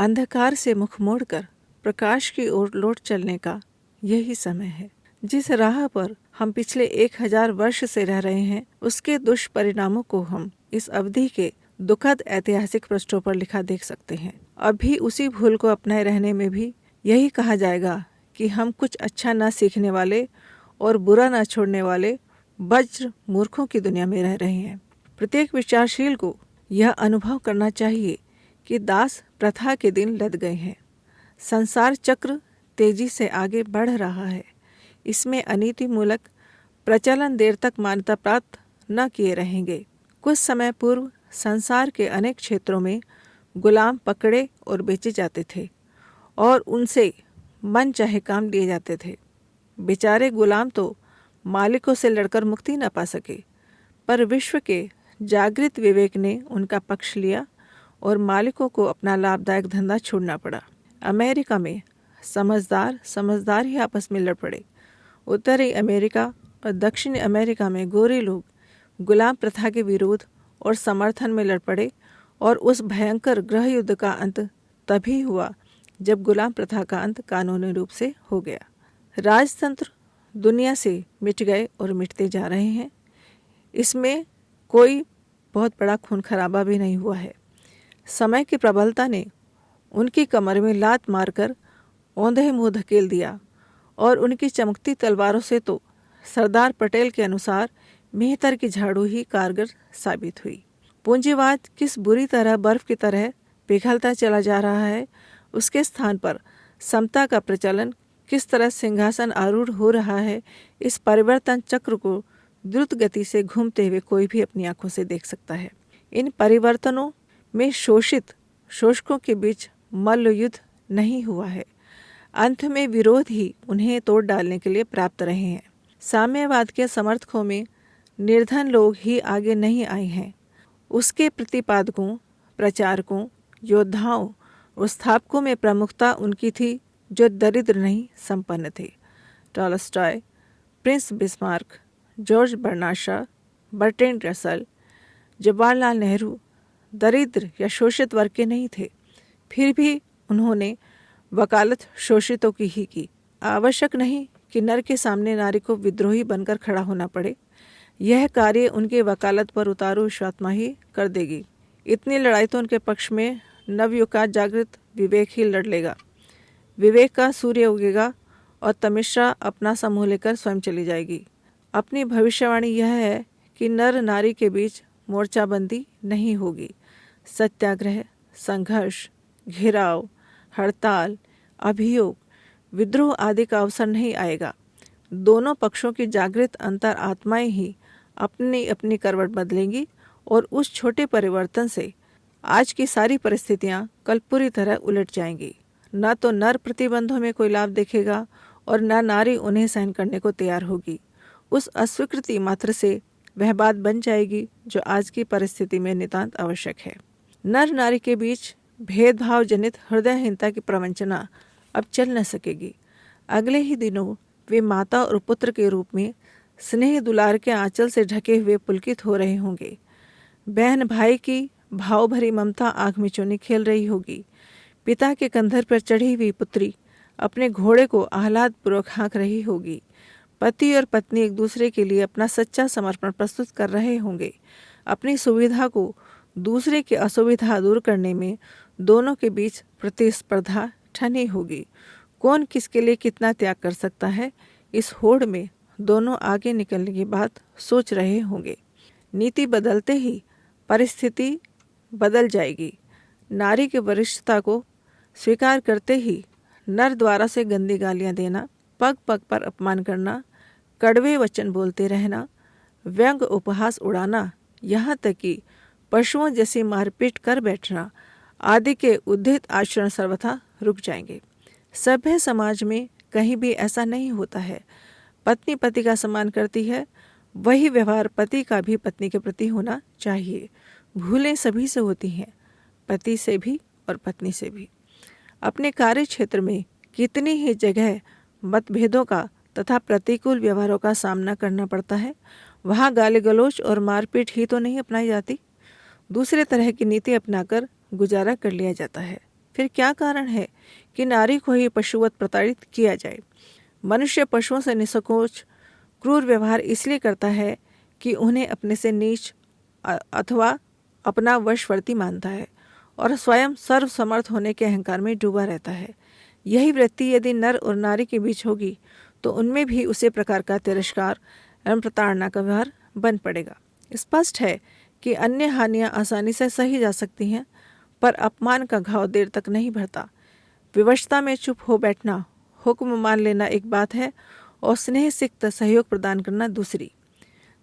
अंधकार से मुख मोड़कर प्रकाश की ओर लौट चलने का यही समय है। जिस राह पर हम पिछले 1000 वर्ष से रह रहे हैं, उसके दुष्परिणामों को हम इस अवधि के दुखद ऐतिहासिक पृष्ठों पर लिखा देख सकते हैं। अभी उसी भूल को अपनाए रहने में भी यही कहा जाएगा कि हम कुछ अच्छा न सीखने वाले और बुरा न छोड़ने वाले वज्र मूर्खों की दुनिया में रह रहे हैं। प्रत्येक विचारशील को यह अनुभव करना चाहिए कि दास प्रथा के दिन लद गए हैं। संसार चक्र तेजी से आगे बढ़ रहा है। इसमें अनीति मूलक प्रचलन देर तक मान्यता प्राप्त न किए रहेंगे। कुछ समय पूर्व संसार के अनेक क्षेत्रों में गुलाम पकड़े और बेचे जाते थे और उनसे मन चाहे काम लिए जाते थे। बेचारे गुलाम तो मालिकों से लड़कर मुक्ति न पा सके, पर विश्व के जागृत विवेक ने उनका पक्ष लिया और मालिकों को अपना लाभदायक धंधा छोड़ना पड़ा। अमेरिका में समझदार ही आपस में लड़ पड़े। उत्तरी अमेरिका और दक्षिणी अमेरिका में गोरे लोग गुलाम प्रथा के विरोध और समर्थन में लड़ पड़े और उस भयंकर गृह युद्ध का अंत तभी हुआ जब गुलाम प्रथा का अंत कानूनी रूप से हो गया। राजतंत्र दुनिया से मिट गए और मिटते जा रहे हैं। इसमें कोई बहुत बड़ा खून खराबा भी नहीं हुआ है। समय की प्रबलता ने उनकी कमर में लात मारकर औंधे मुंह धकेल दिया और उनकी चमकती तलवारों से तो सरदार पटेल के अनुसार मेहतर की झाड़ू ही कारगर साबित हुई। पूंजीवाद किस बुरी तरह बर्फ की तरह पिघलता चला जा रहा है, उसके स्थान पर समता का प्रचलन किस तरह सिंहासन आरूढ़ हो रहा है, इस परिवर्तन चक्र को द्रुत गति से घूमते हुए कोई भी अपनी आंखों से देख सकता है। इन परिवर्तनों में शोषकों के बीच मल्ल युद्ध नहीं हुआ है। अंत में विरोध ही उन्हें तोड़ डालने के लिए प्राप्त रहे हैं। साम्यवाद के समर्थकों में निर्धन लोग ही आगे नहीं आए हैं। उसके प्रतिपादकों, प्रचारकों, योद्धाओं और स्थापकों में प्रमुखता उनकी थी जो दरिद्र नहीं संपन्न थे। Tolstoy, prince Bismarck, George Bernard Shaw, Bertrand Russell, Jawaharlal Nehru दरिद्र या शोषित वर्ग के नहीं थे। फिर भी उन्होंने वकालत शोषितों की ही की। आवश्यक नहीं कि नर के सामने नारी को विद्रोही बनकर खड़ा होना पड़े। यह कार्य उनके वकालत पर उतारू विश्वात्मा ही कर देगी। इतनी लड़ाई तो उनके पक्ष में नवयुग का जागृत विवेक ही लड़ लेगा। विवेक का सूर्य उगेगा और तमिश्रा अपना समूह लेकर स्वयं चली जाएगी। अपनी भविष्यवाणी यह है कि नर नारी के बीच मोर्चाबंदी नहीं होगी। सत्याग्रह, संघर्ष, घेराव, हड़ताल, अभियोग, विद्रोह आदि का अवसर नहीं आएगा। दोनों पक्षों की जागृत अंतर आत्माएं ही अपनी अपनी करवट बदलेंगी और उस छोटे परिवर्तन से आज की सारी परिस्थितियां कल पूरी तरह उलट जाएंगी। न तो नर प्रतिबंधों में कोई लाभ देखेगा और न नारी उन्हें सहन करने को तैयार होगी। उस अस्वीकृति मात्र से वह बात बन जाएगी जो आज की परिस्थिति में नितांत आवश्यक है। नर नारी के बीच भेदभाव जनित हृदयहीनता की प्रवंचना अब चल न सकेगी। अगले ही दिनों वे माता और पुत्र के रूप में स्नेह दुलार के आंचल से ढके हुए पुलकित हो रहे होंगे। बहन भाई की भाव भरी ममता आंख में चुनी खेल रही होगी। पिता के कंधर पर चढ़ी हुई पुत्री अपने घोड़े को आह्लाद पूर्वक हाँक रही होगी। पति और पत्नी एक दूसरे के लिए अपना सच्चा समर्पण प्रस्तुत कर रहे होंगे। अपनी सुविधा को दूसरे की असुविधा दूर करने में दोनों के बीच प्रतिस्पर्धा ठनी होगी। कौन किसके लिए कितना त्याग कर सकता है, इस होड़ में दोनों आगे निकलने की बात सोच रहे होंगे। नीति बदलते ही परिस्थिति बदल जाएगी। नारी की वरिष्ठता को स्वीकार करते ही नर द्वारा से गंदी गालियां देना, पग पग पर अपमान करना, कड़वे वचन बोलते रहना, व्यंग उपहास उड़ाना, यहाँ तक कि पशुओं जैसी मारपीट कर बैठना आदि के उद्धित आचरण सर्वथा रुक जाएंगे। सभ्य समाज में कहीं भी ऐसा नहीं होता है। पत्नी पति का सम्मान करती है, वही व्यवहार पति का भी पत्नी के प्रति होना चाहिए। भूलें सभी से होती हैं, पति से भी और पत्नी से भी। अपने कार्य क्षेत्र में कितनी ही जगह मतभेदों का तथा प्रतिकूल व्यवहारों का सामना करना पड़ता है, वहाँ गाली गलौज और मारपीट ही तो नहीं अपनाई जाती। दूसरे तरह की नीति अपनाकर गुजारा कर लिया जाता है। फिर क्या कारण है कि नारी को ही पशुवत प्रताड़ित किया जाए? मनुष्य पशुओं से निसंकोच क्रूर व्यवहार इसलिए करता है कि उन्हें अपने से नीच अथवा अपना वशवर्ती मानता है और स्वयं सर्वसमर्थ होने के अहंकार में डूबा रहता है। यही वृत्ति यदि नर और नारी के बीच होगी तो उनमें भी उसी प्रकार का तिरस्कार एवं प्रताड़ना का व्यवहार बन पड़ेगा। स्पष्ट है कि अन्य हानियां आसानी से सही जा सकती हैं, पर अपमान का घाव देर तक नहीं भरता। विवशता में चुप हो बैठना, हुक्म मान लेना एक बात है और स्नेह सिक्त सहयोग प्रदान करना दूसरी।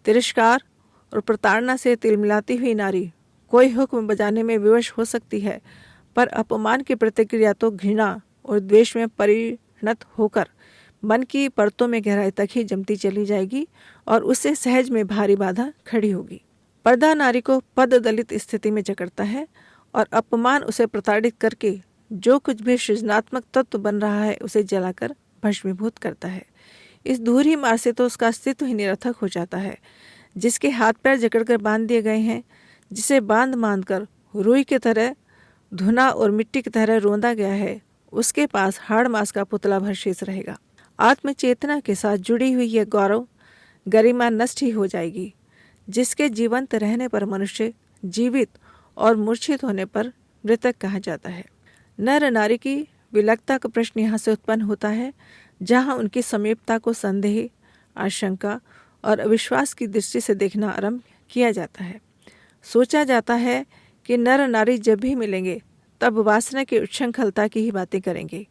तिरस्कार और प्रताड़ना से तिलमिलाती हुई नारी कोई हुक्म बजाने में विवश हो सकती है, पर अपमान की प्रतिक्रिया तो घृणा और द्वेष में परिणत होकर मन की परतों में गहराई तक ही जमती चली जाएगी और उससे सहज में भारी बाधा खड़ी होगी। पर्दा नारी को पद दलित स्थिति में जकड़ता है और अपमान उसे प्रताड़ित करके जो कुछ भी सृजनात्मक तत्व बन रहा है उसे जलाकर भस्मीभूत करता है। इस दूरी मार से तो उसका अस्तित्व ही निरर्थक हो जाता है। जिसके हाथ पैर जकड़कर बांध दिए गए हैं, जिसे बांध कर रुई की तरह धुना और मिट्टी की तरह रोंदा गया है, उसके पास हाड़ मांस का पुतला भर शेष रहेगा। आत्मचेतना के साथ जुड़ी हुई यह गौरव गरिमा नष्ट ही हो जाएगी, जिसके जीवंत रहने पर मनुष्य जीवित और मूर्छित होने पर मृतक कहा जाता है। नर नारी की विलक्षणता का प्रश्न यहाँ से उत्पन्न होता है, जहाँ उनकी समीपता को संदेह, आशंका और अविश्वास की दृष्टि से देखना आरंभ किया जाता है। सोचा जाता है कि नर नारी जब भी मिलेंगे तब वासना की उच्छृंखलता की ही बातें करेंगे।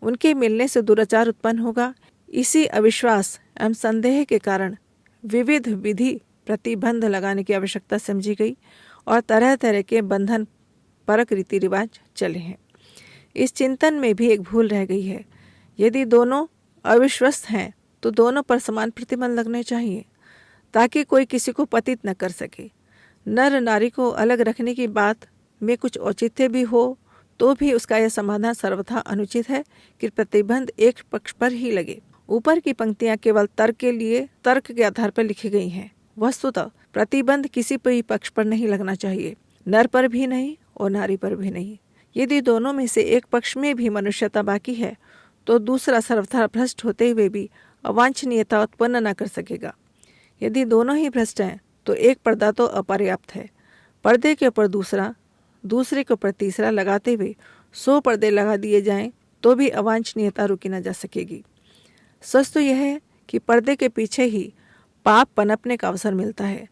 उनके मिलने से दुराचार उत्पन्न होगा। इसी अविश्वास एवं संदेह के कारण विविध विधि प्रतिबंध लगाने की आवश्यकता समझी गई और तरह तरह के बंधन परक रीति रिवाज चले हैं। इस चिंतन में भी एक भूल रह गई है। यदि दोनों अविश्वस्त हैं तो दोनों पर समान प्रतिबंध लगने चाहिए ताकि कोई किसी को पतित न कर सके। नर नारी को अलग रखने की बात में कुछ औचित्य भी हो तो भी उसका यह समाधान सर्वथा अनुचित है कि प्रतिबंध एक पक्ष पर ही लगे। ऊपर की पंक्तियां केवल तर्क के आधार पर लिखी गई हैं। वस्तुतः प्रतिबंध किसी भी पक्ष पर नहीं लगना चाहिए, नर पर भी नहीं और नारी पर भी नहीं। यदि दोनों में से एक पक्ष में भी मनुष्यता बाकी है तो दूसरा सर्वथा भ्रष्ट होते हुए भी अवांछनीयता उत्पन्न न कर सकेगा। यदि दोनों ही भ्रष्ट हैं तो एक पर्दा तो अपर्याप्त है। पर्दे के ऊपर दूसरा, दूसरे के ऊपर तीसरा लगाते हुए 100 पर्दे लगा दिए जाएं तो भी अवांछनीयता रुकी न जा सकेगी। सच तो यह है कि पर्दे के पीछे ही पाप पनपने का अवसर मिलता है।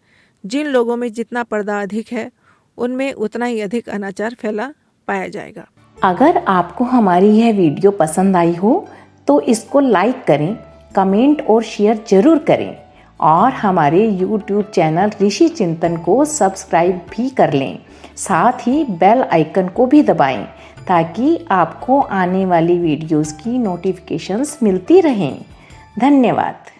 जिन लोगों में जितना पर्दा अधिक है उनमें उतना ही अधिक अनाचार फैला पाया जाएगा। अगर आपको हमारी यह वीडियो पसंद आई हो तो इसको लाइक करें, कमेंट और शेयर जरूर करें और हमारे YouTube चैनल ऋषि चिंतन को सब्सक्राइब भी कर लें। साथ ही बेल आइकन को भी दबाएं ताकि आपको आने वाली वीडियोस की नोटिफिकेशंस मिलती रहें। धन्यवाद।